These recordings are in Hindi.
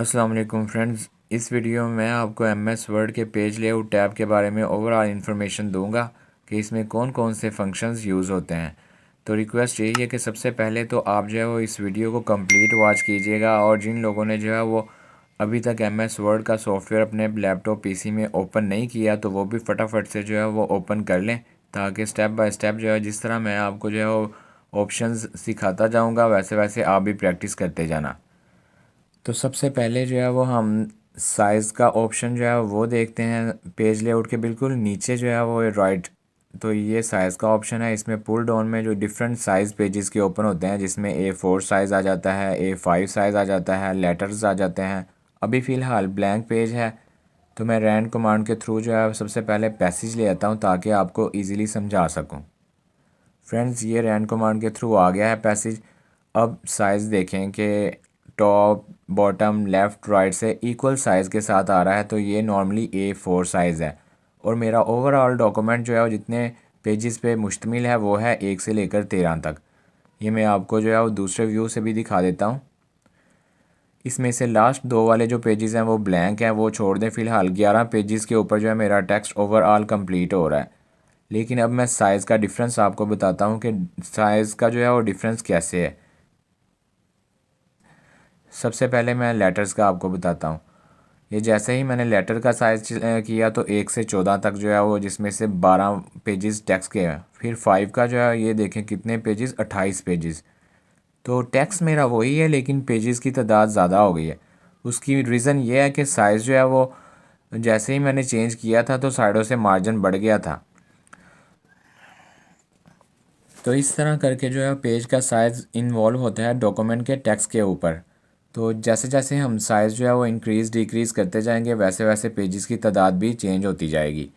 अस्सलाम वालेकुम फ्रेंड्स। इस वीडियो में मैं आपको एमएस वर्ड के पेज लेआउट टैब के बारे में ओवरऑल इन्फॉर्मेशन दूंगा कि इसमें कौन कौन से फंक्शंस यूज़ होते हैं। तो रिक्वेस्ट यही है कि सबसे पहले तो आप जो है वो इस वीडियो को कंप्लीट वॉच कीजिएगा, और जिन लोगों ने जो है वो अभी तक एमएस वर्ड का सॉफ्टवेयर अपने लैपटॉप पीसी में ओपन नहीं किया तो वो भी फटाफट से जो है वो ओपन कर लें, ताकि स्टेप बाय स्टेप जो है जिस तरह मैं आपको जो है वो ऑप्शंस सिखाता जाऊँगा वैसे वैसे आप भी प्रैक्टिस करते जाना। तो सबसे पहले जो है वो हम साइज़ का ऑप्शन जो है वो देखते हैं। पेज लेआउट के बिल्कुल नीचे जो है वो राइट, तो ये साइज़ का ऑप्शन है। इसमें पुल डाउन में जो डिफरेंट साइज़ पेजेस के ओपन होते हैं, जिसमें A4 साइज़ आ जाता है, A5 साइज़ आ जाता है, लेटर्स आ जाते हैं। अभी फ़िलहाल ब्लैंक पेज है, तो मैं रैंड कमांड के थ्रू जो है सबसे पहले पैसेज ले आता हूँ ताकि आपको ईज़िली समझा सकूँ। फ्रेंड्स, ये रैंड कमांड के थ्रू आ गया है पैसेज। अब साइज़ देखें कि टॉप बॉटम लेफ़्ट राइट से इक्वल साइज़ के साथ आ रहा है, तो ये नॉर्मली A4 साइज़ है। और मेरा ओवरऑल डॉक्यूमेंट जो है वो जितने पेजेस पे मुश्तमिल है वो है 1 से लेकर 13 तक। ये मैं आपको जो है वो दूसरे व्यू से भी दिखा देता हूँ। इसमें से लास्ट दो वाले जो पेजेस हैं वो ब्लैंक हैं, वो छोड़ दें फ़िलहाल। 11 पेजेस के ऊपर जो है मेरा टेक्स्ट ओवरऑल कंप्लीट हो रहा है। लेकिन अब मैं साइज़ का डिफरेंस आपको बताता हूँ कि साइज़ का जो है वो डिफरेंस कैसे है। सबसे पहले मैं लेटर्स का आपको बताता हूँ। ये जैसे ही मैंने लेटर का साइज़ किया तो 1 से 14 तक जो है वो, जिसमें से 12 पेजेस टेक्स्ट के हैं। फिर 5 का जो है ये देखें कितने पेजेस, 28 पेजेस। तो टेक्स्ट मेरा वही है लेकिन पेजेस की तादाद ज़्यादा हो गई है। उसकी रीज़न ये है कि साइज़ जो है वो जैसे ही मैंने चेंज किया था तो साइडों से मार्जिन बढ़ गया था। तो इस तरह करके जो है पेज का साइज़ इन्वॉल्व होता है डॉक्यूमेंट के टेक्स्ट के ऊपर। तो जैसे जैसे हम साइज़ जो है वो इंक्रीज़ डिक्रीज़ करते जाएंगे वैसे वैसे पेजेस की तादाद भी चेंज होती जाएगी।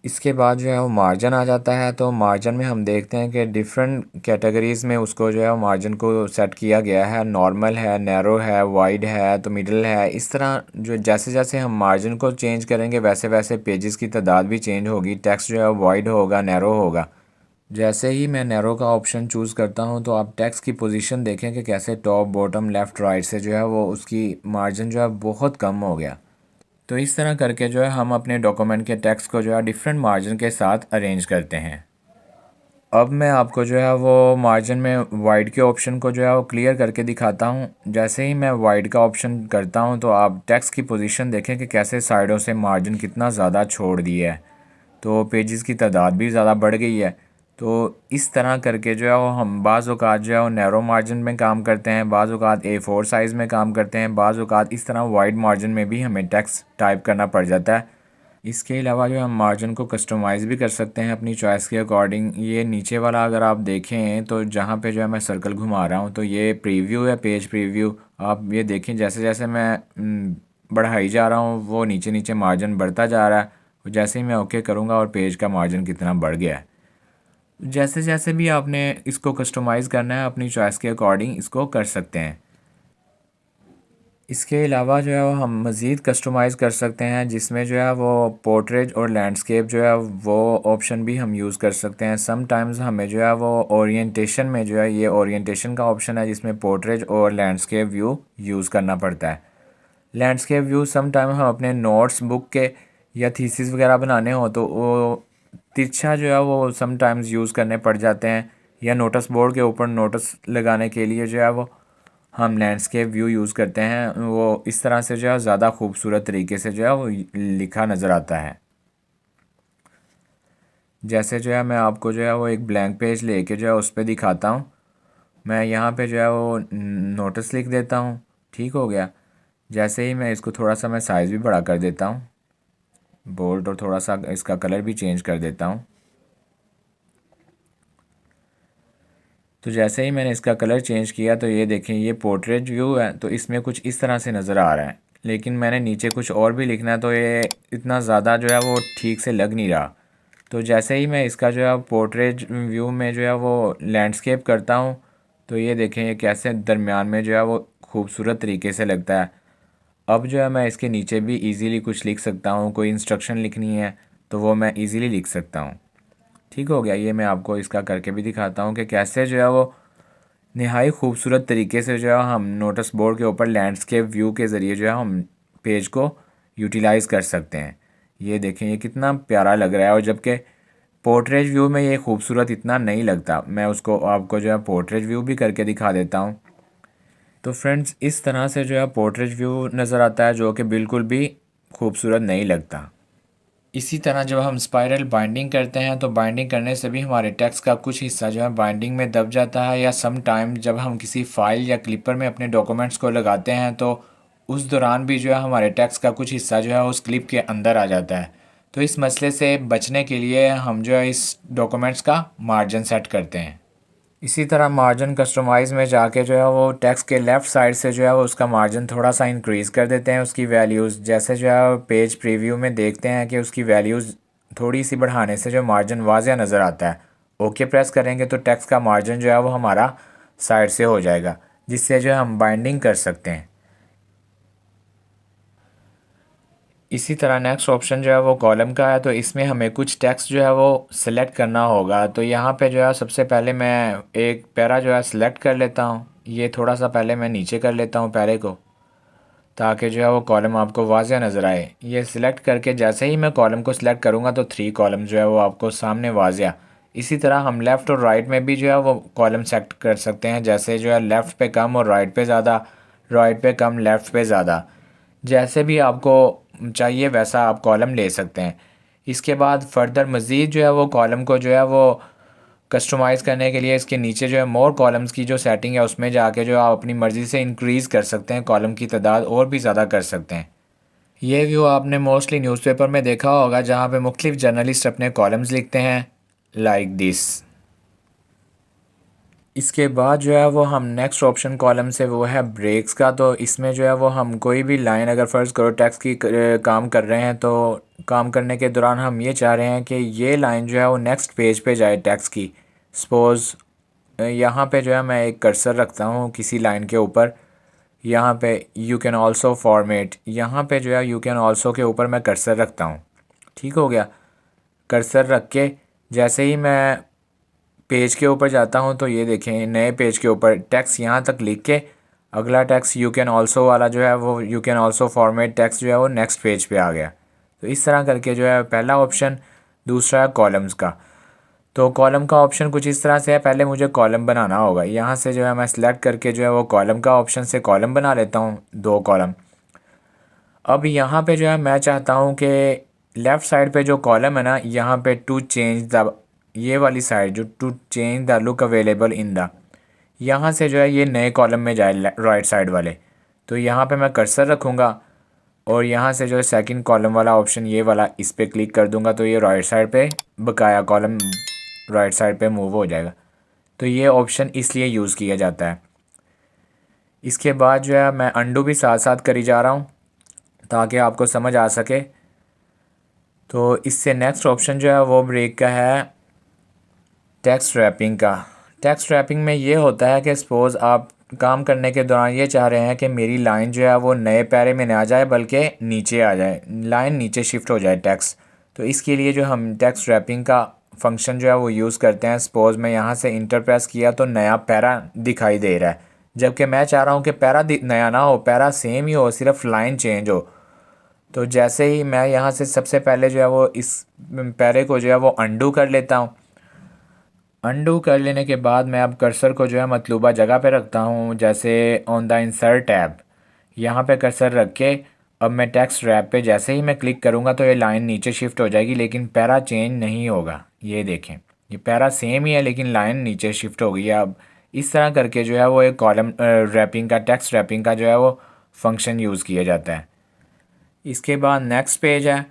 इसके बाद जो है वो मार्जिन आ जाता है। तो मार्जिन में हम देखते हैं कि डिफरेंट कैटेगरीज़ में उसको जो है वो मार्जिन को सेट किया गया है। नॉर्मल है, नैरो है, वाइड है, तो मिडल है। इस तरह जो जैसे जैसे हम मार्जिन को चेंज करेंगे वैसे वैसे पेजेस की तादाद भी चेंज होगी। टेक्स्ट जो है वाइड होगा, नैरो होगा। जैसे ही मैं नैरो का ऑप्शन चूज़ करता हूं तो आप टेक्स्ट की पोजीशन देखें कि कैसे टॉप बॉटम लेफ़्ट राइट से जो है वो उसकी मार्जिन जो है बहुत कम हो गया। तो इस तरह करके जो है हम अपने डॉक्यूमेंट के टेक्स्ट को जो है डिफरेंट मार्जिन के साथ अरेंज करते हैं। अब मैं आपको जो है वो मार्जिन में वाइड के ऑप्शन को जो है वो क्लियर करके दिखाता हूँ। जैसे ही मैं वाइड का ऑप्शन करता हूँ तो आप टेक्स्ट की पोजीशन देखें कि कैसे साइडों से मार्जिन कितना ज़्यादा छोड़ दिया है। तो पेजेस की तादाद भी ज़्यादा बढ़ गई है। तो इस तरह करके जो है वो हम बाज़ औक़ात जो है वो नैरो मार्जिन में काम करते हैं, बाज़ औक़ात A4 साइज़ में काम करते हैं, बाज़ औक़ात इस तरह वाइड मार्जिन में भी हमें टेक्स्ट टाइप करना पड़ जाता है। इसके अलावा जो हम मार्जिन को कस्टमाइज़ भी कर सकते हैं अपनी चॉइस के अकॉर्डिंग। ये नीचे वाला अगर आप देखें तो जहाँ पे जो है मैं सर्कल घुमा रहा हूँ तो ये प्रीव्यू है, पेज प्रीव्यू। आप ये देखें जैसे जैसे मैं बढ़ाई जा रहा हूँ वो नीचे नीचे मार्जिन बढ़ता जा रहा है। जैसे ही मैं ओके करूँगा और पेज का मार्जिन कितना बढ़ गया है। जैसे जैसे भी आपने इसको कस्टमाइज़ करना है अपनी चॉइस के अकॉर्डिंग इसको कर सकते हैं। इसके अलावा जो है वो हम मज़ीद कस्टमाइज़ कर सकते हैं, जिसमें जो है वो पोर्ट्रेट और लैंडस्केप जो है वो ऑप्शन भी हम यूज़ कर सकते हैं। समटाइम्स हमें जो है वो ओरिएंटेशन में जो है ये ओरिएंटेशन का ऑप्शन है जिसमें पोर्ट्रेट और लैंडस्केप व्यू यूज़ करना पड़ता है। लैंडस्केप व्यू समटाइम हम अपने नोट्स बुक के या थीसिस वगैरह बनाने हो तो वो तिरछा जो है वो समटाइम्स यूज़ करने पड़ जाते हैं, या नोटिस बोर्ड के ऊपर नोटिस लगाने के लिए जो है वो हम लैंडस्केप व्यू यूज़ करते हैं। वो इस तरह से जो है ज़्यादा खूबसूरत तरीके से जो है वो लिखा नज़र आता है। जैसे जो है मैं आपको जो है वो एक ब्लैंक पेज लेके जो है उस पर दिखाता हूँ। मैं यहाँ पे जो है वो नोटिस लिख देता हूँ। ठीक हो गया। जैसे ही मैं इसको थोड़ा सा मैं साइज़ भी बड़ा कर देता हूँ, बोल्ड, और थोड़ा सा इसका कलर भी चेंज कर देता हूँ। तो जैसे ही मैंने इसका कलर चेंज किया तो ये देखें ये पोर्ट्रेट व्यू है, तो इसमें कुछ इस तरह से नज़र आ रहा है। लेकिन मैंने नीचे कुछ और भी लिखना है तो ये इतना ज़्यादा जो है वो ठीक से लग नहीं रहा। तो जैसे ही मैं इसका जो है पोर्ट्रेट व्यू में जो है वो लैंडस्केप करता हूँ तो ये देखें ये कैसे दरमियान में जो है वो खूबसूरत तरीके से लगता है। अब जो है मैं इसके नीचे भी इजीली कुछ लिख सकता हूँ, कोई इंस्ट्रक्शन लिखनी है तो वो मैं इजीली लिख सकता हूँ। ठीक हो गया। ये मैं आपको इसका करके भी दिखाता हूँ कि कैसे जो है वो नहाई खूबसूरत तरीके से जो है हम नोटिस बोर्ड के ऊपर लैंडस्केप व्यू के ज़रिए जो है हम पेज को यूटिलाइज़ कर सकते हैं। ये देखें ये कितना प्यारा लग रहा है, और जबकि पोर्ट्रेट व्यू में ये खूबसूरत इतना नहीं लगता। मैं उसको आपको जो है पोर्ट्रेट व्यू भी करके दिखा देता हूँ। तो फ्रेंड्स इस तरह से जो है पोर्ट्रेट व्यू नज़र आता है, जो कि बिल्कुल भी खूबसूरत नहीं लगता। इसी तरह जब हम स्पाइरल बाइंडिंग करते हैं तो बाइंडिंग करने से भी हमारे टेक्स्ट का कुछ हिस्सा जो है बाइंडिंग में दब जाता है, या सम टाइम जब हम किसी फाइल या क्लिपर में अपने डॉक्यूमेंट्स को लगाते हैं तो उस दौरान भी जो है हमारे टेक्स्ट का कुछ हिस्सा जो है उस क्लिप के अंदर आ जाता है। तो इस मसले से बचने के लिए हम जो है इस डॉक्यूमेंट्स का मार्जिन सेट करते हैं। इसी तरह मार्जिन कस्टमाइज़ में जाके जो है वो टेक्स्ट के लेफ़्ट साइड से जो है वो उसका मार्जिन थोड़ा सा इंक्रीज़ कर देते हैं उसकी वैल्यूज़। जैसे जो है पेज प्रीव्यू में देखते हैं कि उसकी वैल्यूज़ थोड़ी सी बढ़ाने से जो मार्जिन वाज़िया नज़र आता है। ओके प्रेस करेंगे तो टेक्स्ट का मार्जिन जो है वो हमारा साइड से हो जाएगा, जिससे जो है हम बाइंडिंग कर सकते हैं। इसी तरह नेक्स्ट ऑप्शन जो है वो कॉलम का है, तो इसमें हमें कुछ टेक्स्ट जो है वो सिलेक्ट करना होगा। तो यहाँ पे जो है सबसे पहले मैं एक पैरा जो है सिलेक्ट कर लेता हूँ। ये थोड़ा सा पहले मैं नीचे कर लेता हूँ पैरे को, ताकि जो है वो कॉलम आपको वाज़िया नज़र आए। ये सिलेक्ट करके जैसे ही मैं कॉलम को सिलेक्ट करूँगा तो 3 कॉलम जो है वो आपको सामने वाज़िया। इसी तरह हम लेफ़्ट और राइट में भी जो है वो कॉलम सेलेक्ट कर सकते हैं, जैसे जो है लेफ़्ट पे कम और राइट पे ज़्यादा, राइट पे कम लेफ़्ट पे ज़्यादा। जैसे भी आपको चाहिए वैसा आप कॉलम ले सकते हैं। इसके बाद फर्दर मज़ीद जो है वो कॉलम को जो है वो कस्टमाइज़ करने के लिए इसके नीचे जो है मोर कॉलम्स की जो सेटिंग है उसमें जाके जो आप अपनी मर्ज़ी से इंक्रीज़ कर सकते हैं, कॉलम की तादाद और भी ज़्यादा कर सकते हैं। ये व्यू आपने मोस्टली न्यूज़पेपर में देखा होगा, जहाँ पे मुख्तलिफ जर्नलिस्ट अपने कॉलम्स लिखते हैं लाइक दिस। इसके बाद जो है वो हम नेक्स्ट ऑप्शन कॉलम से वो है ब्रेक्स का। तो इसमें जो है वो हम कोई भी लाइन अगर फ़र्ज़ करो टेक्स्ट की काम कर रहे हैं, तो काम करने के दौरान हम ये चाह रहे हैं कि ये लाइन जो है वो नेक्स्ट पेज पे जाए टेक्स्ट की। सपोज़ यहाँ पे जो है मैं एक कर्सर रखता हूँ किसी लाइन के ऊपर। यहाँ पे यू कैन ऑल्सो फॉर्मेट, यहाँ पे जो है यू कैन ऑल्सो के ऊपर मैं कर्सर रखता हूँ। ठीक हो गया। कर्सर रख के जैसे ही मैं पेज के ऊपर जाता हूँ तो ये देखें नए पेज के ऊपर टेक्स्ट यहाँ तक लिख के अगला टेक्स्ट यू कैन ऑल्सो वाला जो है वो you can also format text जो है वो नेक्स्ट पेज पे आ गया। तो इस तरह करके जो है पहला ऑप्शन। दूसरा है कॉलम्स का। तो कॉलम का ऑप्शन कुछ इस तरह से है, पहले मुझे कॉलम बनाना होगा। यहाँ से जो है मैं सिलेक्ट करके जो है वो कॉलम का ऑप्शन से कॉलम बना लेता हूँ, 2 कॉलम। अब यहाँ पे जो है मैं चाहता हूँ कि लेफ़्ट साइड पे जो कॉलम है ना, यहाँ पे टू चेंज द, ये वाली साइड जो to change the look available in the, यहाँ से जो है ये नए कॉलम में जाए राइट साइड वाले। तो यहाँ पे मैं कर्सर रखूँगा और यहाँ से जो है सेकंड कॉलम वाला ऑप्शन ये वाला इस पर क्लिक कर दूँगा तो ये राइट साइड पे बकाया कॉलम राइट साइड पे मूव हो जाएगा। तो ये ऑप्शन इसलिए यूज़ किया जाता है। इसके बाद जो है मैं अंडू भी साथ साथ करी जा रहा हूँ ताकि आपको समझ आ सके। तो इससे नेक्स्ट ऑप्शन जो है वो ब्रेक का है टेक्स्ट रैपिंग का। टेक्स्ट रैपिंग में ये होता है कि सपोज़ आप काम करने के दौरान ये चाह रहे हैं कि मेरी लाइन जो है वो नए पैरे में ना जाए बल्कि नीचे आ जाए, लाइन नीचे शिफ्ट हो जाए टेक्स्ट। तो इसके लिए जो हम टेक्स्ट रैपिंग का फंक्शन जो है वो यूज़ करते हैं। सपोज़ मैं यहाँ से इंटर प्रेस किया तो नया पैरा दिखाई दे रहा है, जबकि मैं चाह रहा हूँ कि पैरा नया ना हो, पैरा सेम ही हो, सिर्फ लाइन चेंज हो। तो जैसे ही मैं यहाँ से सबसे पहले जो है वो इस पैरे को जो है वो अंडू कर लेता हूँ। अंडू कर लेने के बाद मैं अब कर्सर को जो है मतलूबा जगह पे रखता हूँ, जैसे ऑन द इंसर्ट टैब यहाँ पे कर्सर रख के अब मैं टेक्स्ट रैप पे जैसे ही मैं क्लिक करूँगा तो ये लाइन नीचे शिफ्ट हो जाएगी, लेकिन पैरा चेंज नहीं होगा। ये देखें ये पैरा सेम ही है लेकिन लाइन नीचे शिफ्ट हो गई है। अब इस तरह करके जो है वो एक कॉलम रैपिंग का, टेक्स्ट रैपिंग का जो है वो फंक्शन यूज़ किया जाता है। इसके बाद नेक्स्ट पेज है।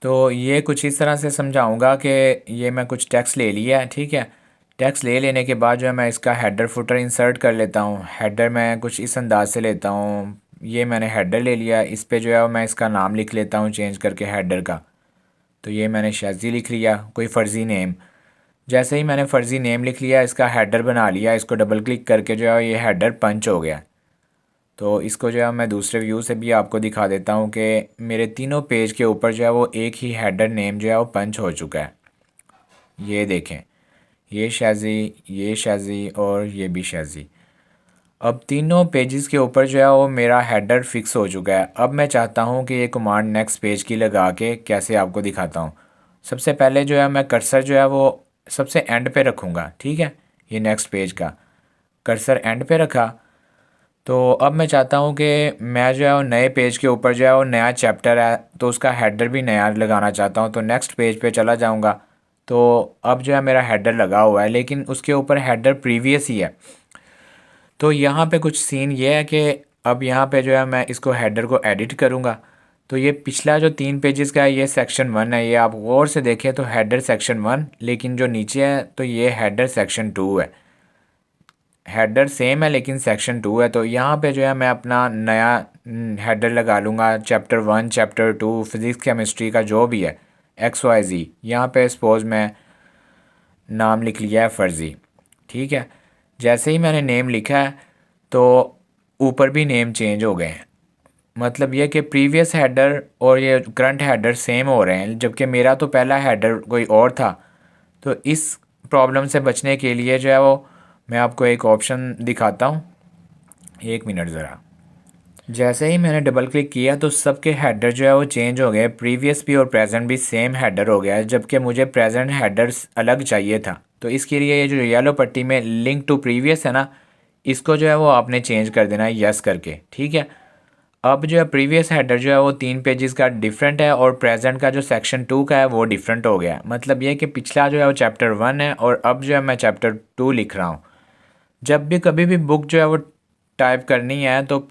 तो ये कुछ इस तरह से समझाऊंगा कि ये मैं कुछ टेक्स्ट ले लिया है, ठीक है। टेक्स्ट ले लेने के बाद जो है मैं इसका हेडर फुटर इंसर्ट कर लेता हूँ। हेडर मैं कुछ इस अंदाज से लेता हूँ। ये मैंने हेडर ले लिया, इस पे जो है मैं इसका नाम लिख लेता हूँ चेंज करके हेडर का। तो ये मैंने शाजी लिख लिया, कोई फ़र्ज़ी नेम। जैसे ही मैंने फ़र्ज़ी नेम लिख लिया, इसका हेडर बना लिया, इसको डबल क्लिक करके जो है ये हेडर पंच हो गया। तो इसको जो है मैं दूसरे व्यू से भी आपको दिखा देता हूँ कि मेरे तीनों पेज के ऊपर जो है वो एक ही हेडर नेम जो है वो पंच हो चुका है। ये देखें, ये शाजी, ये शाजी और ये भी शाजी। अब तीनों पेजेस के ऊपर जो है वो मेरा हेडर फिक्स हो चुका है। अब मैं चाहता हूँ कि ये कमांड नेक्स्ट पेज की लगा के कैसे आपको दिखाता हूँ। सबसे पहले जो है मैं कर्सर जो है वो सबसे एंड पे रखूँगा, ठीक है। ये नेक्स्ट पेज का कर्सर एंड पे रखा। तो अब मैं चाहता हूँ कि मैं जो है वो नए पेज के ऊपर जो है वो नया चैप्टर है तो उसका हेडर भी नया लगाना चाहता हूँ। तो नेक्स्ट पेज पे चला जाऊँगा। तो अब जो है मेरा हेडर लगा हुआ है लेकिन उसके ऊपर हेडर प्रीवियस ही है। तो यहाँ पे कुछ सीन ये है कि अब यहाँ पे जो है मैं इसको हेडर को एडिट करूँगा। तो ये पिछला जो 3 पेजेस का है ये सेक्शन 1 है, ये आप गौर से देखें तो हेडर सेक्शन 1, लेकिन जो नीचे है तो ये हेडर सेक्शन 2 है। हेडर सेम है लेकिन सेक्शन 2 है। तो यहाँ पे जो है मैं अपना नया हेडर लगा लूँगा, चैप्टर 1 चैप्टर 2 फिज़िक्स केमिस्ट्री का जो भी है XYZ। यहाँ पे सपोज़ मैं नाम लिख लिया है फ़र्ज़ी, ठीक है। जैसे ही मैंने नेम लिखा है तो ऊपर भी नेम चेंज हो गए हैं। मतलब ये कि प्रीवियस हेडर और ये करंट हेडर सेम हो रहे हैं, जबकि मेरा तो पहला हेडर कोई और था। तो इस प्रॉब्लम से बचने के लिए जो है वो मैं आपको एक ऑप्शन दिखाता हूँ। एक मिनट ज़रा। जैसे ही मैंने डबल क्लिक किया तो सबके हेडर जो है वो चेंज हो गए, प्रीवियस भी और प्रेजेंट भी सेम हेडर हो गया है, जबकि मुझे प्रेजेंट हेडर अलग चाहिए था। तो इसके लिए ये जो येलो पट्टी में लिंक टू प्रीवियस है ना, इसको जो है वो आपने चेंज कर देना है यस करके, ठीक है। अब जो है प्रीवियस हेडर जो है वो 3 पेजेस का डिफरेंट है और प्रेजेंट का जो सेक्शन 2 का है वो डिफरेंट हो गया। मतलब ये कि पिछला जो है वो चैप्टर 1 है और अब जो है मैं चैप्टर 2 लिख रहा हूँ। जब भी कभी भी बुक जो है वो टाइप करनी है तो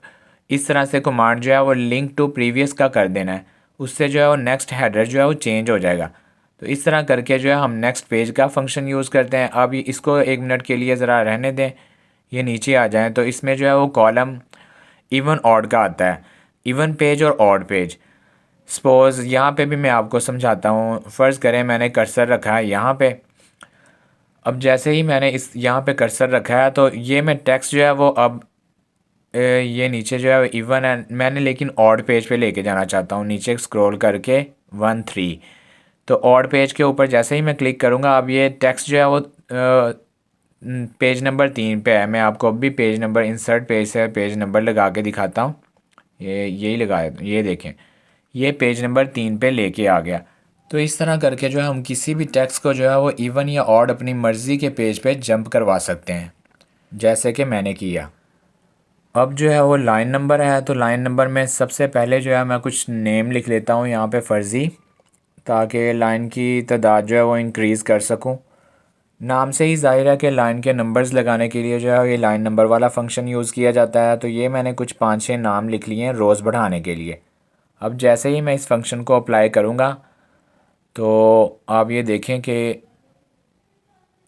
इस तरह से कमांड जो है वो लिंक टू प्रीवियस का कर देना है, उससे जो है वो नेक्स्ट हेडर जो है वो चेंज हो जाएगा। तो इस तरह करके जो है हम नेक्स्ट पेज का फंक्शन यूज़ करते हैं। अब इसको 1 मिनट के लिए ज़रा रहने दें, ये नीचे आ जाएँ। तो इसमें जो है वो कॉलम इवन ऑड का आता है, इवन पेज और ऑड पेज। सपोज़ यहाँ पे भी मैं आपको समझाता हूँ। फ़र्ज़ करें मैंने कर्सर रखा है यहाँ पे। अब जैसे ही मैंने इस यहाँ पे कर्सर रखा है तो ये मैं टेक्स्ट जो है वो अब ये नीचे जो है इवन है, मैंने लेकिन ऑड पेज पे लेके जाना चाहता हूँ, नीचे स्क्रॉल करके 1 3। तो ऑड पेज के ऊपर जैसे ही मैं क्लिक करूँगा अब ये टेक्स्ट जो है वो पेज नंबर 3 पे है। मैं आपको अब भी पेज नंबर इंसर्ट पेज से पेज नंबर लगा के दिखाता हूँ। ये यही लगाया, ये देखें ये पेज नंबर 3 पे लेके आ गया। तो इस तरह करके जो है हम किसी भी टेक्स्ट को जो है वो इवन या ऑड अपनी मर्ज़ी के पेज पे जंप करवा सकते हैं, जैसे कि मैंने किया। अब जो है वो लाइन नंबर है, तो लाइन नंबर में सबसे पहले जो है मैं कुछ नेम लिख लेता हूँ यहाँ पे फ़र्ज़ी, ताकि लाइन की तादाद जो है वो इंक्रीज़ कर सकूँ। नाम से ही ज़ाहिर है कि लाइन के नंबर्स लगाने के लिए जो है ये लाइन नंबर वाला फंक्शन यूज़ किया जाता है। तो ये मैंने कुछ 5 6 नाम लिख लिए हैं रोज़ बढ़ाने के लिए। अब जैसे ही मैं इस फंक्शन को अप्लाई करूँगा तो आप ये देखें कि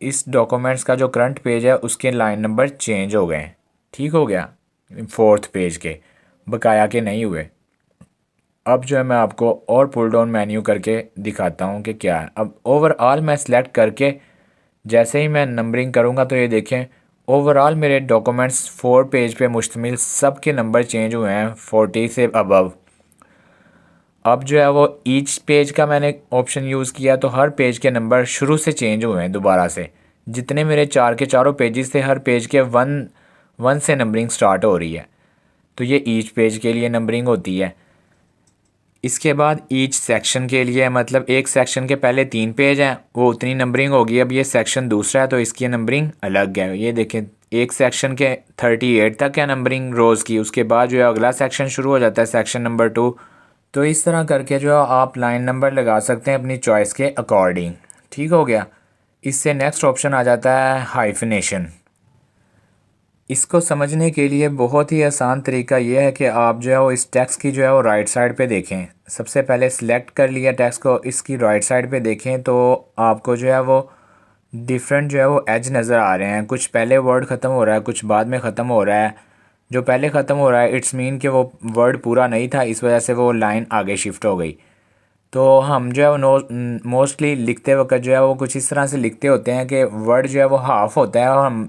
इस डॉक्यूमेंट्स का जो करंट पेज है उसके लाइन नंबर चेंज हो गए, ठीक हो गया। 4th पेज के बकाया के नहीं हुए। अब जो है मैं आपको और पुल डाउन मेन्यू करके दिखाता हूँ कि क्या है। अब ओवरऑल मैं सिलेक्ट करके जैसे ही मैं नंबरिंग करूँगा तो ये देखें ओवरऑल मेरे डॉक्यूमेंट्स 4 पेज पे मुश्तमिल सब के नंबर चेंज हुए हैं 40 से अबव। अब जो है वो ईच पेज का मैंने ऑप्शन यूज़ किया तो हर पेज के नंबर शुरू से चेंज हुए हैं दोबारा से। जितने मेरे 4 के चारों पेजेस थे हर पेज के 1 से नंबरिंग स्टार्ट हो रही है। तो ये ईच पेज के लिए नंबरिंग होती है। इसके बाद ईच सेक्शन के लिए, मतलब एक सेक्शन के पहले 3 पेज हैं वो उतनी नंबरिंग होगी। अब ये सेक्शन दूसरा है तो इसकी नंबरिंग अलग है। ये देखें एक सेक्शन के 38 तक है नंबरिंग रोज़ की, उसके बाद जो है अगला सेक्शन शुरू हो जाता है सेक्शन नंबर 2। तो इस तरह करके जो है आप लाइन नंबर लगा सकते हैं अपनी चॉइस के अकॉर्डिंग, ठीक हो गया। इससे नेक्स्ट ऑप्शन आ जाता है हाइफिनेशन। इसको समझने के लिए बहुत ही आसान तरीका ये है कि आप जो है वो इस टेक्स्ट की जो है वो राइट साइड पे देखें। सबसे पहले सिलेक्ट कर लिया टेक्स्ट को, इसकी राइट साइड पे देखें तो आपको जो है वो डिफरेंट जो है वो एज नज़र आ रहे हैं। कुछ पहले वर्ड ख़त्म हो रहा है, कुछ बाद में ख़त्म हो रहा है। जो पहले ख़त्म हो रहा है इट्स मीन कि वो वर्ड पूरा नहीं था, इस वजह से वो लाइन आगे शिफ्ट हो गई। तो हम जो है वो मोस्टली लिखते वक्त जो है वो कुछ इस तरह से लिखते होते हैं कि वर्ड जो है वो हाफ़ होता है और हम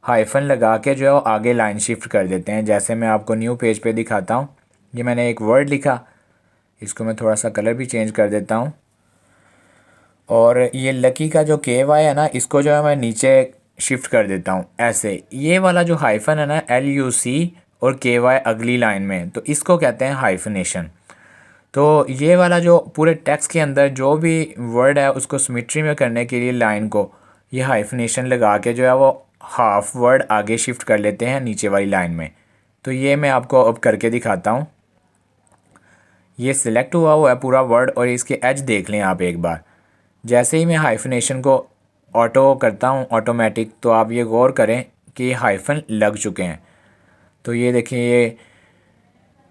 हाइफन लगा के जो है वो आगे लाइन शिफ्ट कर देते हैं। जैसे मैं आपको न्यू पेज पे दिखाता हूँ। ये मैंने एक वर्ड लिखा, इसको मैं थोड़ा सा कलर भी चेंज कर देता हूँ। और ये लकी का जो KY है ना, इसको जो है मैं नीचे शिफ्ट कर देता हूँ ऐसे। ये वाला जो हाइफन है ना, LUC और KY अगली लाइन में, तो इसको कहते हैं हाइफनेशन। तो ये वाला जो पूरे टेक्स्ट के अंदर जो भी वर्ड है उसको सिमेट्री में करने के लिए लाइन को ये हाइफनेशन लगा के जो है वो हाफ वर्ड आगे शिफ्ट कर लेते हैं नीचे वाली लाइन में। तो ये मैं आपको अब करके दिखाता हूँ। ये सिलेक्ट हुआ है पूरा वर्ड और इसके एज देख लें आप एक बार। जैसे ही मैं हाइफनेशन को ऑटो करता हूँ ऑटोमेटिक, तो आप ये गौर करें कि ये हाइफन लग चुके हैं। तो ये देखिए, ये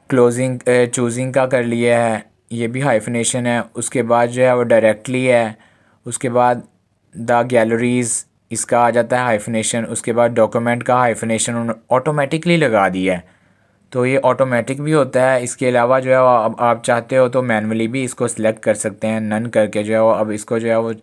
क्लोजिंग चूजिंग का कर लिया है, ये भी हाइफनेशन है। उसके बाद जो है वो डायरेक्टली है। उसके बाद द गैलरीज़, इसका आ जाता है हाइफनेशन। उसके बाद डॉक्यूमेंट का हाइफनेशन ऑटोमेटिकली लगा दिया है, तो ये ऑटोमेटिक भी होता है। इसके अलावा जो है वो आप चाहते हो तो मैनुअली भी इसको सिलेक्ट कर सकते हैं, नन करके जो है वो। अब इसको जो है वो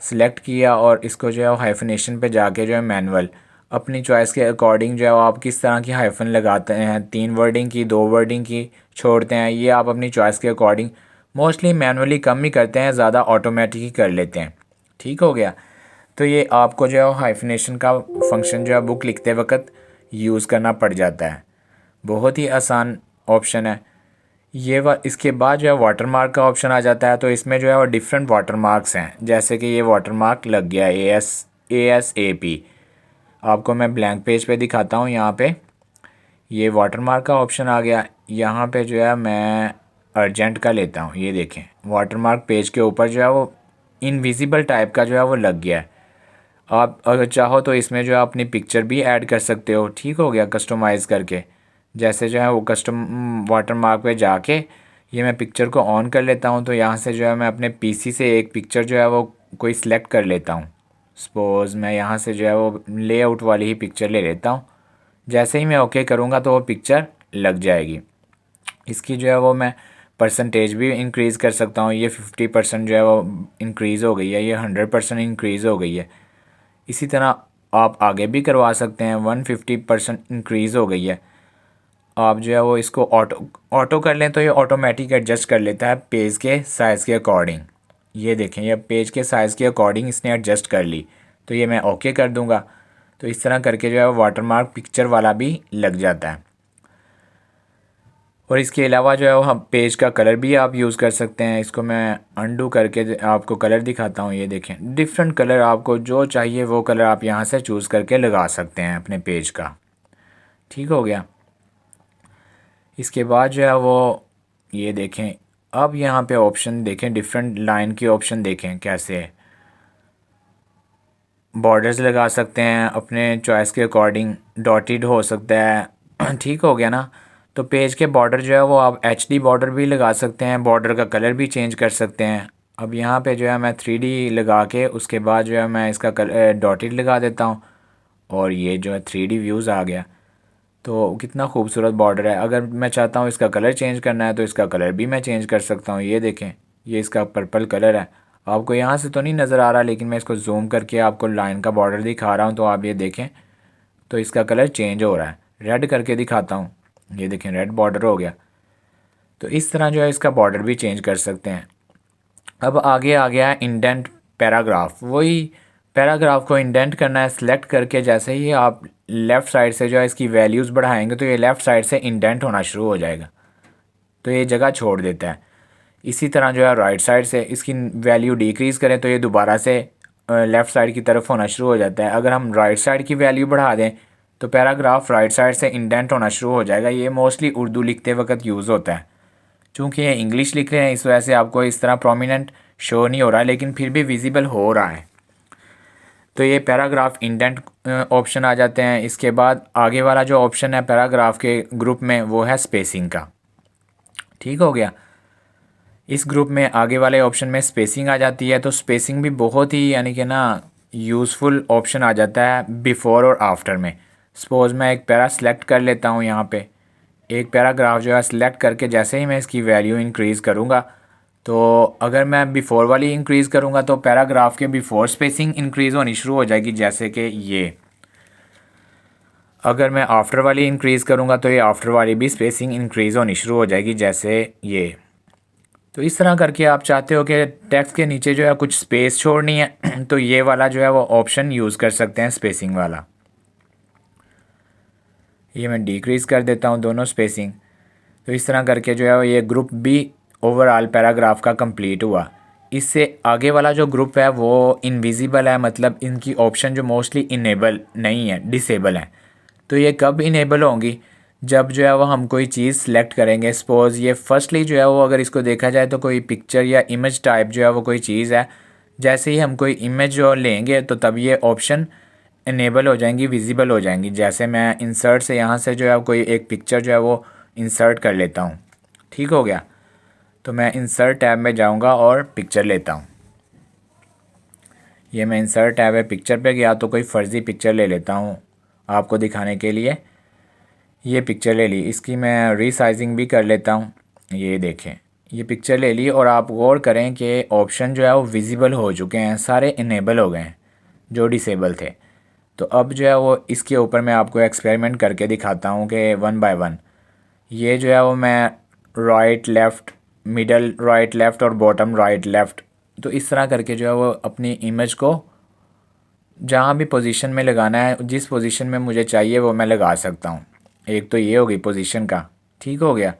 सिलेक्ट किया और इसको जो है वो हाइफनेशन पे जाके जो है मैनुअल अपनी चॉइस के अकॉर्डिंग जो है वो आप किस तरह की हाइफन लगाते हैं, 3 वर्डिंग की, 2 वर्डिंग की छोड़ते हैं, ये आप अपनी चॉइस के अकॉर्डिंग मोस्टली मैनुअली कम ही करते हैं, ज़्यादा ऑटोमेटिक ही कर लेते हैं। ठीक हो गया। तो ये आपको जो है हाइफनेशन का फंक्शन जो है बुक लिखते वक्त यूज़ करना पड़ जाता है। बहुत ही आसान ऑप्शन है ये। इसके बाद जो है वाटर मार्क का ऑप्शन आ जाता है। तो इसमें जो है वो डिफरेंट वाटर मार्क्स हैं, जैसे कि ये वाटर मार्क लग गया ASAP। आपको मैं ब्लैंक पेज पे दिखाता हूँ। यहाँ पे ये वाटर मार्क का ऑप्शन आ गया। यहाँ पे जो है मैं अर्जेंट का लेता हूँ। ये देखें, वाटर मार्क पेज के ऊपर जो है वो इनविजिबल टाइप का जो है वो लग गया है। आप अगर चाहो तो इसमें जो है अपनी पिक्चर भी ऐड कर सकते हो। ठीक हो गया, कस्टमाइज़ करके। जैसे जो है वो कस्टम वाटर मार्क पे जाके ये मैं पिक्चर को ऑन कर लेता हूँ। तो यहाँ से जो है मैं अपने PC से एक पिक्चर जो है वो कोई सिलेक्ट कर लेता हूँ। सपोज़ मैं यहाँ से जो है वो लेआउट वाली ही पिक्चर ले लेता हूँ। जैसे ही मैं ओके करूँगा तो वो पिक्चर लग जाएगी। इसकी जो है वो मैं परसेंटेज भी इंक्रीज़ कर सकता हूँ। ये 50% जो है वो इंक्रीज़ हो गई है, ये 100% इंक्रीज़ हो गई है। इसी तरह आप आगे भी करवा सकते हैं। 150% इंक्रीज़ हो गई है। आप जो है वो इसको ऑटो कर लें तो ये ऑटोमेटिक एडजस्ट कर लेता है पेज के साइज़ के अकॉर्डिंग। ये देखें, ये पेज के साइज़ के अकॉर्डिंग इसने एडजस्ट कर ली। तो ये मैं ओके कर दूंगा। तो इस तरह करके जो है वाटर मार्क पिक्चर वाला भी लग जाता है। और इसके अलावा जो है वो हम पेज का कलर भी आप यूज़ कर सकते हैं। इसको मैं अंडू करके आपको कलर दिखाता हूँ। ये देखें, डिफरेंट कलर, आपको जो चाहिए वो कलर आप यहाँ से चूज़ करके लगा सकते हैं अपने पेज का। ठीक हो गया। इसके बाद जो है वो ये देखें, अब यहाँ पे ऑप्शन देखें, डिफरेंट लाइन के ऑप्शन देखें कैसे बॉर्डर्स लगा सकते हैं अपने चॉइस के अकॉर्डिंग। डॉटेड हो सकता है। ठीक हो गया ना। तो पेज के बॉर्डर जो है वो आप HD बॉर्डर भी लगा सकते हैं, बॉर्डर का कलर भी चेंज कर सकते हैं। अब यहाँ पे जो है मैं 3D लगा के उसके बाद जो है मैं इसका डॉटेड लगा देता हूँ और ये जो है 3D व्यूज़ आ गया। तो कितना खूबसूरत बॉर्डर है। अगर मैं चाहता हूँ इसका कलर चेंज करना है तो इसका कलर भी मैं चेंज कर सकता हूँ। ये देखें, ये इसका पर्पल कलर है। आपको यहाँ से तो नहीं नज़र आ रहा, लेकिन मैं इसको जूम करके आपको लाइन का बॉर्डर दिखा रहा हूँ। तो आप ये देखें, तो इसका कलर चेंज हो रहा है। रेड करके दिखाता हूँ। ये देखें, रेड बॉर्डर हो गया। तो इस तरह जो है इसका बॉर्डर भी चेंज कर सकते हैं। अब आगे आ गया है इंडेंट पैराग्राफ। वही पैराग्राफ को इंडेंट करना है। सिलेक्ट करके जैसे ही आप लेफ़्ट साइड से जो है इसकी वैल्यूज़ बढ़ाएंगे तो ये लेफ़्ट साइड से इंडेंट होना शुरू हो जाएगा, तो ये जगह छोड़ देता है। इसी तरह जो है राइट साइड से इसकी वैल्यू डिक्रीज़ करें तो ये दोबारा से लेफ़्ट साइड की तरफ होना शुरू हो जाता है। अगर हम राइट साइड की वैल्यू बढ़ा दें तो पैराग्राफ राइट साइड से इंडेंट होना शुरू हो जाएगा। ये मोस्टली उर्दू लिखते वक्त यूज़ होता है। चूँकि ये इंग्लिश लिख रहे हैं इस वजह से आपको इस तरह प्रोमिनेंट शो नहीं हो रहा है, लेकिन फिर भी विजिबल हो रहा है। तो ये पैराग्राफ इंडेंट ऑप्शन आ जाते हैं। इसके बाद आगे वाला जो ऑप्शन है पैराग्राफ के ग्रुप में वो है स्पेसिंग का। ठीक हो गया। इस ग्रुप में आगे वाले ऑप्शन में स्पेसिंग आ जाती है। तो स्पेसिंग भी बहुत ही यानी कि ना यूज़फुल ऑप्शन आ जाता है बिफ़ोर और आफ्टर में। सपोज़ मैं एक पैरा सेलेक्ट कर लेता हूँ। यहाँ पे एक पैराग्राफ जो है सिलेक्ट करके जैसे ही मैं इसकी वैल्यू इंक्रीज़ करूँगा, तो अगर मैं बिफ़ोर वाली इंक्रीज़ करूँगा तो पैराग्राफ के बिफ़ोर स्पेसिंग इंक्रीज़ होनी शुरू हो जाएगी, जैसे कि ये। अगर मैं आफ्टर वाली इंक्रीज़ करूँगा तो ये आफ्टर वाली भी स्पेसिंग इंक्रीज़ होनी शुरू हो जाएगी, जैसे ये। तो इस तरह करके आप चाहते हो कि टेक्स्ट के नीचे जो है कुछ स्पेस छोड़नी है तो ये वाला जो है वो ऑप्शन यूज़ कर सकते हैं, स्पेसिंग वाला। ये मैं डिक्रीज़ कर देता हूँ दोनों स्पेसिंग। तो इस तरह करके जो है ये ग्रुप बी ओवरऑल पैराग्राफ का कंप्लीट हुआ। इससे आगे वाला जो ग्रुप है वो इनविजिबल है, मतलब इनकी ऑप्शन जो मोस्टली इनेबल नहीं है, डिसेबल है। तो ये कब इनेबल होंगी? जब जो है वो हम कोई चीज़ सेलेक्ट करेंगे। सपोज़ ये फर्स्टली जो है वो अगर इसको देखा जाए तो कोई पिक्चर या इमेज टाइप जो है वो कोई चीज़ है। जैसे ही हम कोई इमेज जो लेंगे तो तब ये ऑप्शन इनेबल हो जाएंगी, विजिबल हो जाएंगी। जैसे मैं इंसर्ट से यहाँ से जो है कोई एक पिक्चर जो है वो इंसर्ट कर लेता हूँ। ठीक हो गया। तो मैं इंसर्ट टैब में जाऊँगा और पिक्चर लेता हूँ। ये मैं इंसर्ट टैब है, पिक्चर पे गया तो कोई फ़र्ज़ी पिक्चर ले लेता हूँ आपको दिखाने के लिए। ये पिक्चर ले ली, इसकी मैं रीसाइजिंग भी कर लेता हूँ। ये देखें, ये पिक्चर ले ली और आप गौर करें कि ऑप्शन जो है वो विजिबल हो चुके हैं, सारे इनेबल हो गए हैं जो डिसेबल थे। तो अब जो है वो इसके ऊपर मैं आपको एक्सपेरिमेंट करके दिखाता हूँ कि वन बाय वन ये जो है वो मैं right left, middle right left और बॉटम राइट लेफ़्ट, तो इस तरह करके जो है वो अपनी इमेज को जहाँ भी पोजीशन में लगाना है, जिस पोजीशन में मुझे चाहिए वो मैं लगा सकता हूँ। एक तो ये होगी पोजीशन का, ठीक हो गया।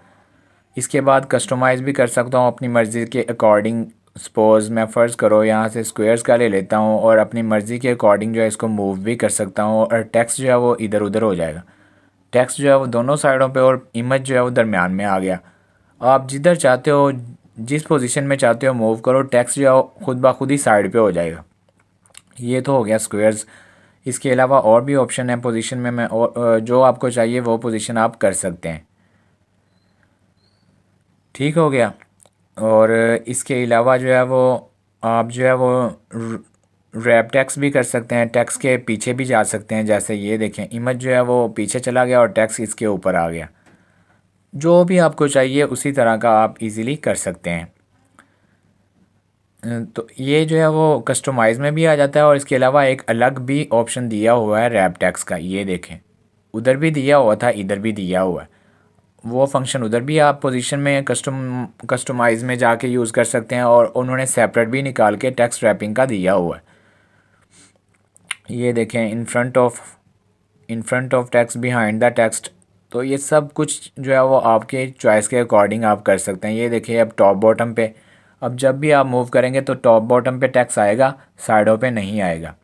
इसके बाद कस्टमाइज़ भी कर सकता हूँ अपनी मर्ज़ी के अकॉर्डिंग। सपोज़ मैं फ़र्ज़ करो यहाँ से स्क्वेयर्स का ले लेता हूँ और अपनी मर्ज़ी के अकॉर्डिंग जो है इसको मूव भी कर सकता हूँ और टेक्स्ट जो है वो इधर उधर हो जाएगा। टेक्स्ट जो है वो दोनों साइडों पे और इमेज जो है वो दरमियान में आ गया। आप जिधर चाहते हो, जिस पोजीशन में चाहते हो मूव करो, टेक्स्ट जो है वो खुद ब खुद ही साइड पे हो जाएगा। ये तो हो गया स्क्वेयर्स। इसके अलावा और भी ऑप्शन है पोजीशन में, मैं और जो आपको चाहिए वो पोजीशन आप कर सकते हैं। ठीक हो गया। और इसके अलावा जो है वो आप जो है वो रैप टेक्स्ट भी कर सकते हैं, टेक्स्ट के पीछे भी जा सकते हैं। जैसे ये देखें, इमेज जो है वो पीछे चला गया और टेक्स्ट इसके ऊपर आ गया। जो भी आपको चाहिए उसी तरह का आप इजीली कर सकते हैं। तो ये जो है वो कस्टमाइज़ में भी आ जाता है और इसके अलावा एक अलग भी ऑप्शन दिया हुआ है रैप टेक्स्ट का। ये देखें, उधर भी दिया हुआ था, इधर भी दिया हुआ है। वो फंक्शन उधर भी आप पोजीशन में कस्टमाइज़ में जाके यूज़ कर सकते हैं और उन्होंने सेपरेट भी निकाल के टेक्स्ट रैपिंग का दिया हुआ है। ये देखें, in front of text, behind the text. तो ये सब कुछ जो है वो आपके चॉइस के अकॉर्डिंग आप कर सकते हैं। ये देखिए, अब टॉप बॉटम पे, अब जब भी आप मूव करेंगे तो टॉप बॉटम पे टेक्स्ट आएगा, साइडों पे नहीं आएगा।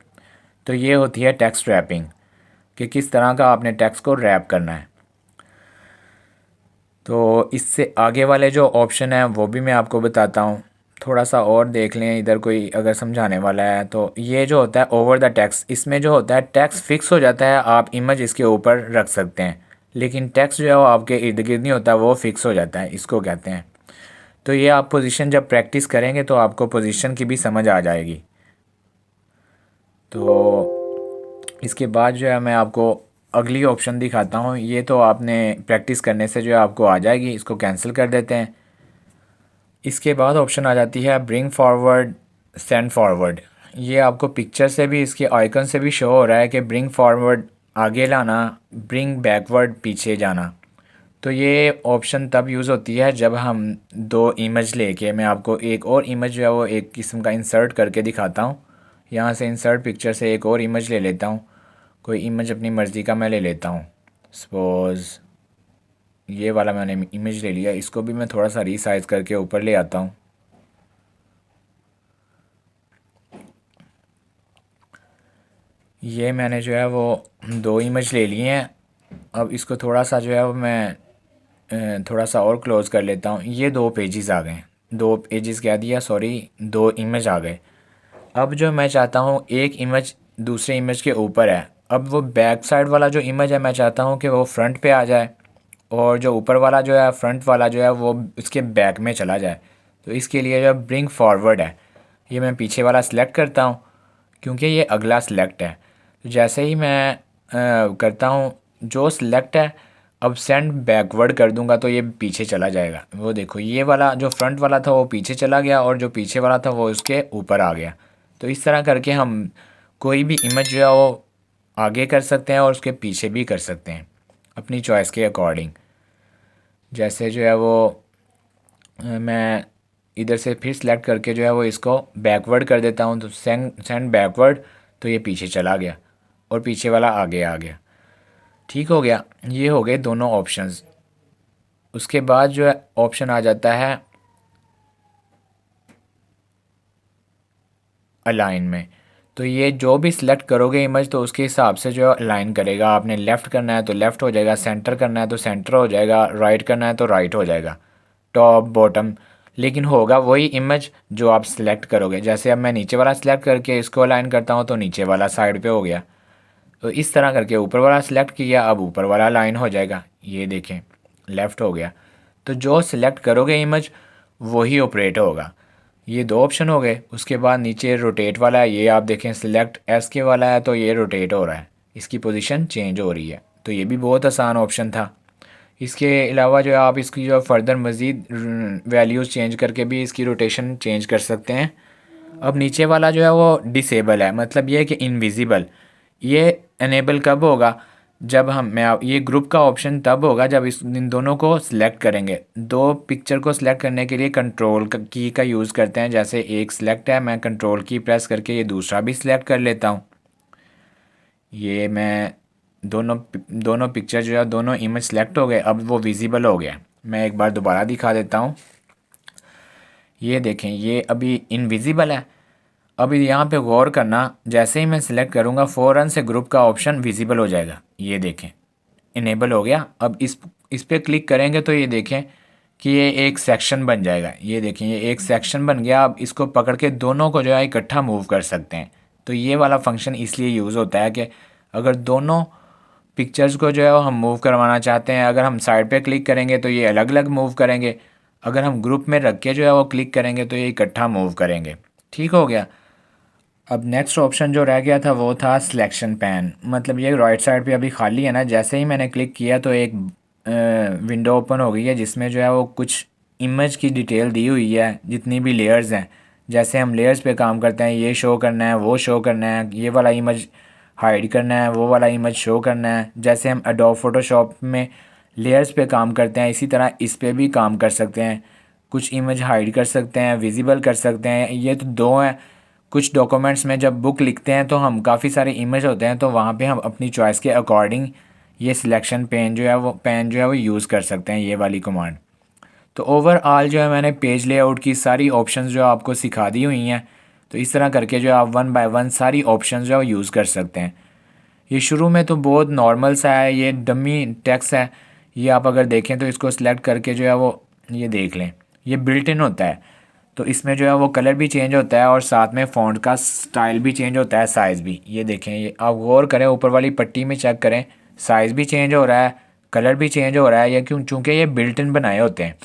तो ये होती है टेक्स्ट रैपिंग, कि किस तरह का आपने टेक्स्ट को रैप करना है। तो इससे आगे वाले जो ऑप्शन हैं वो भी मैं आपको बताता हूँ। थोड़ा सा और देख लें, इधर कोई अगर समझाने वाला है। तो ये जो होता है ओवर द टेक्स्ट, इसमें जो होता है टेक्स्ट फिक्स हो जाता है, आप इमेज इसके ऊपर रख सकते हैं। लेकिन टेक्स्ट जो है वो आपके इर्द गिर्द नहीं होता, वो फिक्स हो जाता है, इसको कहते हैं। तो ये आप पोजीशन जब प्रैक्टिस करेंगे तो आपको पोजीशन की भी समझ आ जाएगी। तो इसके बाद जो है मैं आपको अगली ऑप्शन दिखाता हूँ। ये तो आपने प्रैक्टिस करने से जो है आपको आ जाएगी, इसको कैंसिल कर देते हैं। इसके बाद ऑप्शन आ जाती है ब्रिंग फॉरवर्ड, सेंड फॉरवर्ड। ये आपको पिक्चर से भी, इसके आइकन से भी शो हो रहा है कि ब्रिंग फॉरवर्ड आगे लाना, ब्रिंग बैकवर्ड पीछे जाना। तो ये ऑप्शन तब यूज़ होती है जब हम दो इमेज लेके, मैं आपको एक और इमेज जो है वो एक किस्म का इंसर्ट करके दिखाता हूँ। यहाँ से इंसर्ट पिक्चर से एक और इमेज ले लेता हूँ। कोई इमेज अपनी मर्ज़ी का मैं ले लेता हूँ। सपोज़ ये वाला मैंने इमेज ले लिया, इसको भी मैं थोड़ा सा रीसाइज करके ऊपर ले आता हूँ। ये मैंने जो है वो दो इमेज ले लिए हैं। अब इसको थोड़ा सा जो है वो मैं थोड़ा सा और क्लोज़ कर लेता हूँ। ये दो पेजेस आ गए, दो पेजेस कह दिया, सॉरी, दो इमेज आ गए। अब जो मैं चाहता हूँ, एक इमेज दूसरे इमेज के ऊपर है। अब वो बैक साइड वाला जो इमेज है मैं चाहता हूँ कि वो फ्रंट पे आ जाए और जो ऊपर वाला जो है, फ्रंट वाला जो है, वो इसके बैक में चला जाए। तो इसके लिए जो ब्रिंग फॉरवर्ड है, ये मैं पीछे वाला सिलेक्ट करता हूँ क्योंकि ये अगला सिलेक्ट है। तो जैसे ही मैं करता हूँ जो सिलेक्ट है, अब सेंड बैकवर्ड कर दूंगा तो ये पीछे चला जाएगा। वो देखो, ये वाला जो फ्रंट वाला था वो पीछे चला गया और जो पीछे वाला था वो उसके ऊपर आ गया। तो इस तरह करके हम कोई भी इमेज जो है वो आगे कर सकते हैं और उसके पीछे भी कर सकते हैं अपनी चॉइस के अकॉर्डिंग। जैसे जो है वो मैं इधर से फिर सेलेक्ट करके जो है वो इसको बैकवर्ड कर देता हूँ, तो सेंड बैकवर्ड, तो ये पीछे चला गया और पीछे वाला आगे आ गया। ठीक हो गया, ये हो गए दोनों ऑप्शंस। उसके बाद जो है ऑप्शन आ जाता है अलाइन में। तो ये जो भी सिलेक्ट करोगे इमेज तो उसके हिसाब से जो है अलाइन करेगा। आपने लेफ़्ट करना है तो लेफ़्ट हो जाएगा, सेंटर करना है तो सेंटर हो जाएगा, राइट करना है तो राइट हो जाएगा, टॉप बॉटम, लेकिन होगा वही इमेज जो आप सिलेक्ट करोगे। जैसे अब मैं नीचे वाला सिलेक्ट करके इसको अलाइन करता हूँ तो नीचे वाला साइड पे हो गया। तो इस तरह करके ऊपर वाला सिलेक्ट किया, अब ऊपर वाला अलाइन हो जाएगा। ये देखें लेफ़्ट हो गया। तो जो सिलेक्ट करोगे इमेज वही ऑपरेट होगा। ये दो ऑप्शन हो गए। उसके बाद नीचे रोटेट वाला है, ये आप देखें सिलेक्ट एस के वाला है तो ये रोटेट हो रहा है, इसकी पोजीशन चेंज हो रही है। तो ये भी बहुत आसान ऑप्शन था। इसके अलावा जो है आप इसकी जो फर्दर मज़ीद वैल्यूज़ चेंज करके भी इसकी रोटेशन चेंज कर सकते हैं। अब नीचे वाला जो है वो डिसेबल है, मतलब ये है कि इनविजिबल। ये इनेबल कब होगा, जब ये ग्रुप का ऑप्शन तब होगा जब इन दोनों को सिलेक्ट करेंगे। दो पिक्चर को सिलेक्ट करने के लिए कंट्रोल की का यूज़ करते हैं। जैसे एक सिलेक्ट है, मैं कंट्रोल की प्रेस करके ये दूसरा भी सिलेक्ट कर लेता हूँ। ये मैं दोनों पिक्चर जो है दोनों इमेज सेलेक्ट हो गए, अब वो विजिबल हो गया। मैं एक बार दोबारा दिखा देता हूँ। ये देखें ये अभी इनविजिबल है। अभी यहाँ पे गौर करना, जैसे ही मैं सिलेक्ट करूँगा फ़ौरन से ग्रुप का ऑप्शन विजिबल हो जाएगा। ये देखें इनेबल हो गया। अब इस पर क्लिक करेंगे तो ये देखें कि ये एक सेक्शन बन जाएगा। ये देखें ये एक सेक्शन बन गया। अब इसको पकड़ के दोनों को जो है इकट्ठा मूव कर सकते हैं। तो ये वाला फंक्शन इसलिए यूज़ होता है कि अगर दोनों पिक्चर्स को जो है वो हम मूव करवाना चाहते हैं, अगर हम साइड पे क्लिक करेंगे तो ये अलग अलग मूव करेंगे, अगर हम ग्रुप में रख के जो है वो क्लिक करेंगे तो ये इकट्ठा मूव करेंगे। ठीक हो गया। अब नेक्स्ट ऑप्शन जो रह गया था वो था सिलेक्शन पैन, मतलब ये राइट साइड पे अभी खाली है ना। जैसे ही मैंने क्लिक किया तो एक विंडो ओपन हो गई है जिसमें जो है वो कुछ इमेज की डिटेल दी हुई है, जितनी भी लेयर्स हैं। जैसे हम लेयर्स पे काम करते हैं, ये शो करना है, वो शो करना है, ये वाला इमेज हाइड करना है, वो वाला इमेज शो करना है। जैसे हम एडोब फोटोशॉप में लेयर्स पे काम करते हैं, इसी तरह इस पे भी काम कर सकते हैं। कुछ इमेज हाइड कर सकते हैं, विजिबल कर सकते हैं। ये तो दो हैं। कुछ डॉक्यूमेंट्स में जब बुक लिखते हैं तो हम काफ़ी सारे इमेज होते हैं, तो वहाँ पे हम अपनी चॉइस के अकॉर्डिंग ये सिलेक्शन पेन जो है वो यूज़ कर सकते हैं, ये वाली कमांड। तो ओवरऑल जो है मैंने पेज लेआउट की सारी ऑप्शंस जो आपको सिखा दी हुई हैं। तो इस तरह करके जो आप वन बाय वन सारी ऑप्शंस जो है यूज़ कर सकते हैं। ये शुरू में तो बहुत नॉर्मल सा है, ये डमी टेक्स्ट है। ये आप अगर देखें तो इसको सिलेक्ट करके जो है वो ये देख लें, ये बिल्ट इन होता है। तो इसमें जो है वो कलर भी चेंज होता है और साथ में फ़ॉन्ट का स्टाइल भी चेंज होता है, साइज़ भी। ये देखें, ये आप गौर करें ऊपर वाली पट्टी में चेक करें, साइज़ भी चेंज हो रहा है, कलर भी चेंज हो रहा है। ये क्यों? चूँकि ये बिल्ट इन बनाए होते हैं।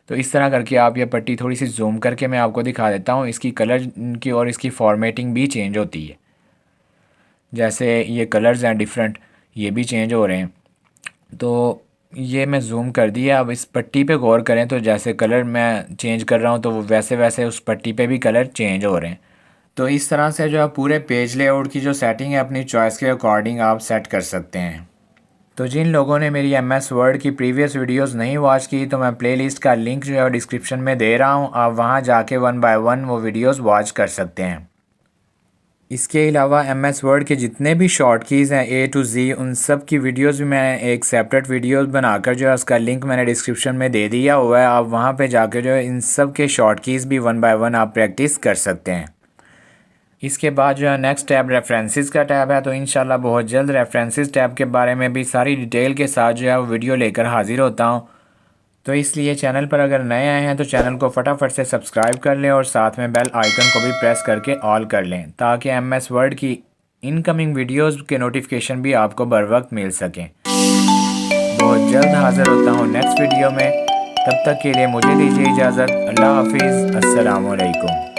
तो इस तरह करके आप ये पट्टी थोड़ी सी जूम करके मैं आपको दिखा देता हूँ। इसकी कलर की और इसकी फॉर्मेटिंग भी चेंज होती है। जैसे ये कलर्स हैं डिफरेंट, ये भी चेंज हो रहे हैं। तो ये मैं जूम कर दिया। अब इस पट्टी पे गौर करें तो जैसे कलर मैं चेंज कर रहा हूँ तो वो वैसे वैसे उस पट्टी पे भी कलर चेंज हो रहे हैं। तो इस तरह से जो है पूरे पेज लेआउट की जो सेटिंग है अपनी चॉइस के अकॉर्डिंग आप सेट कर सकते हैं। तो जिन लोगों ने मेरी MS वर्ड की प्रीवियस वीडियोस नहीं वॉच की तो मैं प्लेलिस्ट का लिंक जो है डिस्क्रिप्शन में दे रहा हूँ, आप वहाँ जाके वन बाय वन वो वीडियोस वॉच कर सकते हैं। इसके अलावा MS वर्ड के जितने भी शॉर्ट कीज़ हैं A to Z, उन सब की वीडियोस भी मैंने एक सेपरेट वीडियोस बनाकर जो है उसका लिंक मैंने डिस्क्रिप्शन में दे दिया हुआ है। आप वहाँ पे जाकर जो है इन सब के शॉर्ट कीज़ भी वन बाय वन आप प्रैक्टिस कर सकते हैं। इसके बाद जो है नेक्स्ट टैब रेफरेंसेस का टैब है। तो इंशाल्लाह बहुत जल्द रेफरेंसेस टैब के बारे में भी सारी डिटेल के साथ जो है वो वीडियो लेकर हाजिर होता हूँ। तो इसलिए चैनल पर अगर नए आए हैं तो चैनल को फटाफट से सब्सक्राइब कर लें और साथ में बेल आइकन को भी प्रेस करके ऑल कर लें, ताकि MS वर्ड की इनकमिंग वीडियोस के नोटिफिकेशन भी आपको बर वक्त मिल सकें। बहुत जल्द हाजिर होता हूँ नेक्स्ट वीडियो में। तब तक के लिए मुझे दीजिए इजाज़त। अल्लाह हाफिज़, अस्सलाम वालेकुम।